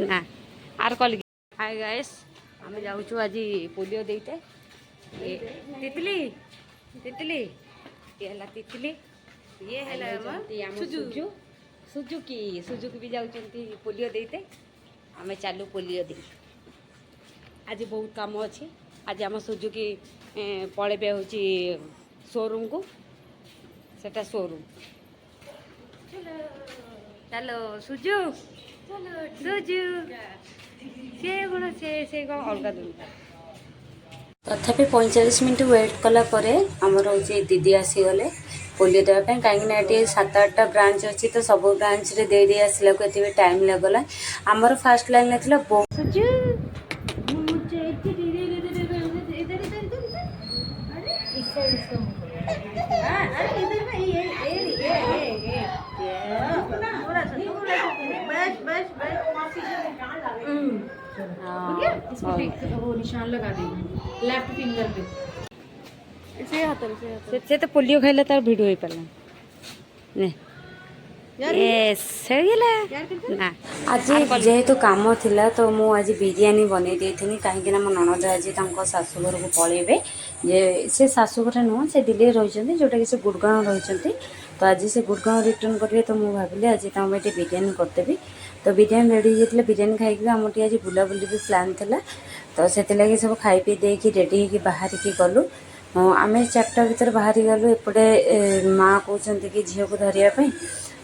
ना आर कल hi guys आम जाऊँ आज पोलियो देते तितली तितली ये है तितली ये है सुजु सुजुकी सुजुकी भी जाऊँ पोलियो देते आम चालू पोलियो दे आज बहुत काम अच्छे आज आम सुजुकी पलैबे हूँ शोरूम को सेटा शोरूम चलो सुजु सुजु से कौन अलग दूर तथापि 45 मिनट वेट कलापर आमर हूँ दीदी आसीगले पोलियो देवाई कहीं 7-8टा ब्रांच अच्छी तो सब ब्रांच रे दे दे आसला को ये टाइम लगला आमर फास्ट लाइन लगता बहुत वो निशान लगा देंगे लेफ्ट फिंगर पे से तो पोलियो खाइले तार भिड हो पाला ने ना आज जेहेतु कम थिला तो मु आज बिरयानी बनै देथिनी कहीं मो ननद आज शाशुघर को पलैबे जे से शाशुघर नुह से दिल्ली रही जोटा कि से गुड़गाँव रही तो आज से गुड़गाँव रिटर्न करेंगे तो मुझे भाविली आज तुम बिरयानी करदेवी तो बिरयानी रेडी होता बिरयानी खाई आम आज बुलाबुली भी प्लान था तो से लगे सब खाई पी देकी रेडी होगी बाहर की गलु आम 4टा भर बाहरी गलु एपटे माँ कहते कि झील को धरियापी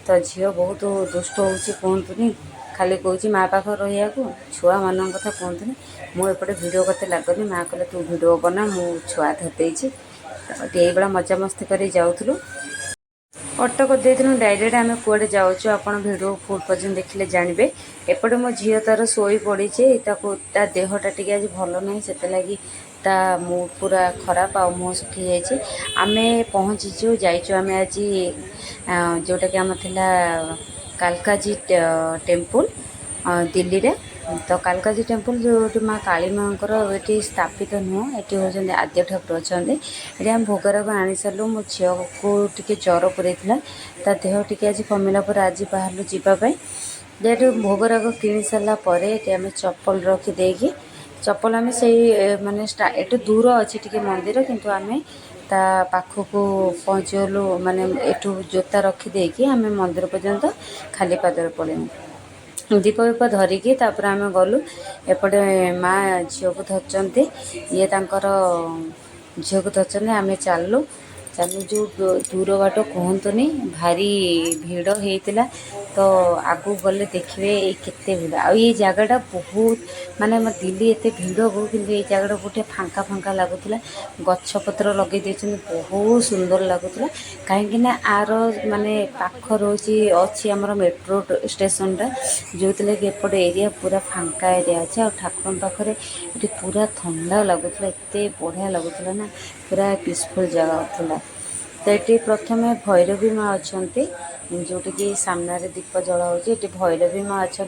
तो झील बहुत दुष्ट होनी खाली कौच माँ पाख रहा छुआ मान कथा कहतुनी मुझे भिडियो करते लगनी माँ कहले तू भिडियो बना मु छुआ धरदेची तो ये मजा मस्ती कर जाऊँ अटो करदेलु डायरेक्ट आम कूड़े जाऊँ आप भिडियो फुल पर्यटन देखिले जानवे एपटे मो झील तार शोई पड़ी ता देहटा टी आज भल ना से लगी ता मूड पूरा खराब आ मुँह सुखी जाइए आम पहुँचीचु जाइचु आम आज जोटा कि आम थिला कालकाजी टेम्पल दिल्ली रे तो कालकाजी टेम्पल जो माँ काली माँ ये स्थापित नुह ये हूँ आद्य ठाकुर अच्छा ये आम भोगराग आनी सारू मो झी को टे ज्वर पूरे ता देह टी आज कमिला पर आज बाहर जावाई जेटू भोगराग किणी सारापर ये आम चप्पल रखिदेकी चप्पल आम से माने एटू दूर अच्छी टी मंदिर किंतु आम ता पाखक पहुँचगलु माने एटू जोता रखिदेकी आम मंदिर पर्यंत खाली पादर पड़ेनु दीप वीप धरिकी तापर आम गलु एपटे माँ झील को धरचंती ये तांकर झील को धरचंती आम चलु चलु जो दूर बाट कहतुनी भारी भिड़ होता तो आगू गले देखिए केते भिड़ आ ये जगटा बहुत माने दिल्ली एत भिड़ को कि ये जगटा गोटे फांका फांका लगुला गछपत्र लगे देते बहुत सुंदर लगुला कहीं आर माने पाख रोची अच्छी आमर मेट्रो स्टेशनटा जो कि एपटे एरिया पूरा फांका एरिया अच्छे आ ठाकुर पाखे ये पूरा ठंडा लगुला एत बढ़िया लगुला ना पूरा पीसफुल जगह था तो ये प्रथम भैरवी माँ अच्छा जोटी कि सामने दीप जला हो भैरवी माँ अच्छा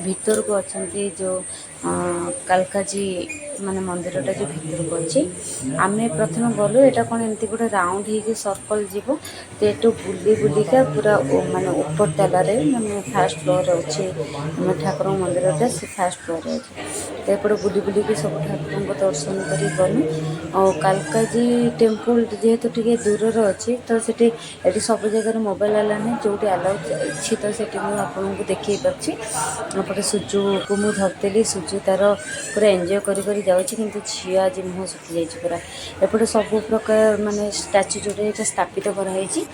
भीतर को अच्छा जो कालकाजी माने मंदिरटा जो भीतर को अच्छी आम प्रथम गलु यहाँ कौन एमती गोटे राउंड हो सर्कल जीव तो ये बुली बुलिका पूरा माने ऊपर तालारे माने फास्ट फ्लोर अच्छे आम ठाकुर मंदिरटा से फास्ट फ्लोर अच्छे तो एपटे बुली बुलिकी सब ठाकुर को दर्शन कर गलु और कालकाजी टेम्पल जेहेतु टे दूर अच्छी तो ये सब जगह मोबाइल आला नहीं जो आलाउ अच्छी तो से आपको देखी पारे सुजु को मुझे धरदेली सुजु तार पूरा एंजॉय करी जाऊँगी किंतु झी आज मुँह सुखी जाइए पूरा एपटे सब प्रकार माने स्टाच्यू जोटा स्थापित कराई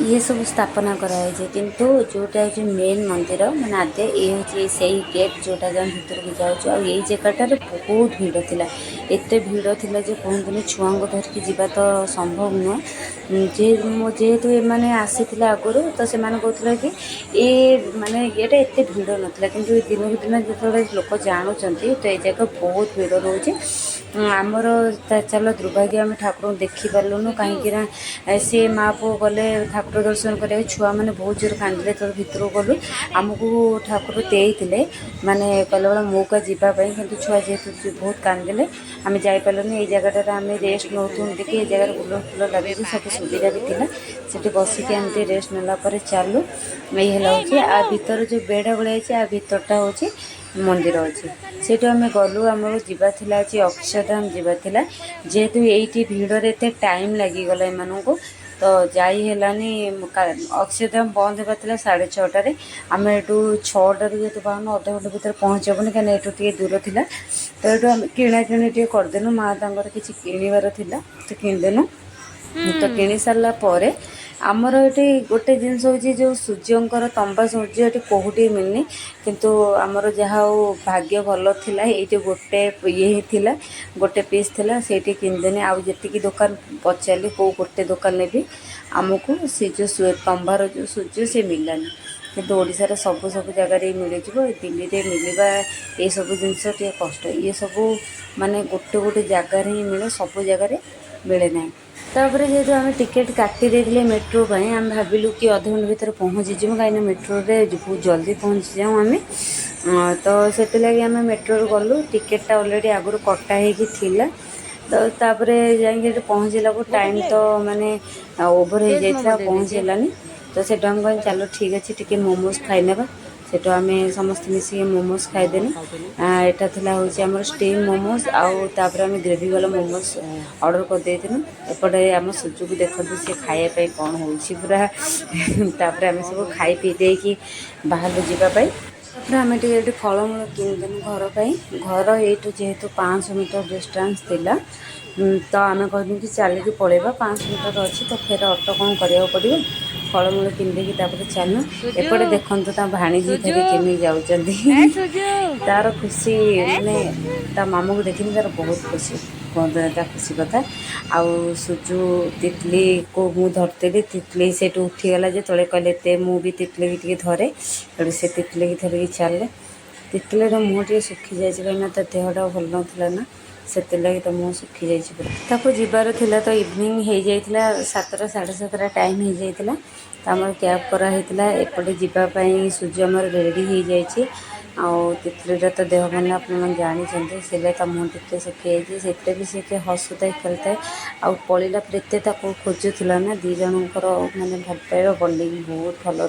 ये सब स्थापना कराई किंतु जोटा हूँ मेन मंदिर माने आद्य ये हूँ से गेट जोटा जन भीतर को जाऊँ और ये जगटार बहुत भिड़ था एत भिड़ था जो कहतुनी छुआ को धरिकी जावा तो संभव नुह जेहेतु ये आसी आगुरी तो से कहते कि ये माने ये एत भिड़ नाला कि दिन को दिन जो लोक जानुंट तो ये जगह बहुत भिड़ रोचे आमर चलो दुर्भाग्य आम ठाकुर देखी पार्लुनु कहीं सी माँ पुओ गले ठाकुर दर्शन कर छुआ मैंने बहुत जोर कांदिले तो भीतर गलु आमको ठाकुर देते माने कहला मौका जावाई कि छुआ जेहेतु बहुत कांदिले आम जापारूनी ये जगह आम रेस्ट नौ देखिए ये जगह कूलर फुलर लगे सब सुविधा भी थी से बसिक एमती रेस्ट नालापर चालू ये हूँ आ भर जो बेढ़ भाई आ भरटा हूँ मंदिर अच्छे से आम गलु आम जावा आज अक्षरधाम जावा जेहेतु ये भिड़े एत टाइम लगिगला एम तो जाइलानी अक्षरधाम बंद होगा 6:30 आम एटू 6टार जेहतु बाहर अध घंटे भितर पहुँचबनी कहीं ये दूर था तो ये आम किणा कि करदेनु माँ तर किसी किणवार तो किणदेनु तो किणी सारा पर आमर ये गोटे जिनस हूँ जो सूर्यंकर तंबा सूर्य ये कौटी मिलनी किंतु आमर जहाँ भाग्य भल था ये गोटे ये ही गोटे पीस थी से किनदेनी आउ जी दुकान पचारि कौ गोटे दुकान भी आमको से जो तंबार जो सूर्य से मिलानी किंतु ओडिशार सब जगार मिल जाए दिल्ली में मिलवा ये सब जिनस कष्ट ये सब माने गोटे गोटे जगार ही मिले सब जगार मिले ना तापर जेहतु आम टिकेट काटी देते मेट्रो आम भाविलु कि अध घंटे भर पहुँची जाऊँ कहीं मेट्रो रे बहुत जल्दी पहुँची जाऊँ आम तो से लगे आम मेट्रो गलु टिकेटा ऑलरेडी आगुरी कटा होगी तो तापर जाइए पहुँचला को टाइम तो माने ओभर हो जाता पहुँचलानी तो से चलो ठीक अच्छे टी मोमोज खाई सेटू आम समस्त मिसिक मोमोज खाईदेनु यहाँ था हूँ आम स्टीम मोमोज आउे आम ग्रेवी वाला मोमोज ऑर्डर करदेनु एपटे आम सुजुक देखते सी खायापी कौन हो पूरा तापर आम सब खाई पी देकी बाहर जावाई तापर आम ये फलमूल किनदेनु घर ये जेहेतु 500 मीटर डिस्टेंस थिला तो आम कहूँ कि चलिकी पलैबा 500 मीटर अच्छी तो फिर ऑटो कौन करा पड़ो फलमूल किनदेकी चलू एपटे देखते भाणीजी धरी केमी जाऊँ तार खुशी मैंने ता मामू को देखी तार बहुत खुशी कहता खुशी कथा आउ सुजु तितली को मुझे धरती तितली से उठीगला जो तले कहले ते मुझे तितली की धरे से तितली की धरिकी चले तितलीर मुँह टे सुखी जाए कहीं देहटा भल ना से तो मुँह सुखी जाइए जीवार थिला तो इवनिंग हो जाता 7टा 7:30 टाइम हो जाता तो आम कैब कराई एपटे जावाई सूर्य आम रेडी हो जाए तितलीर तो देह भल आप जानते से तो मुँह टे सुखी जाए भी सी हसुए खेलता आउ पड़ा पर एत खोजुला ना 2 जनकर मानने भल पाइबा बंडिंग बहुत भल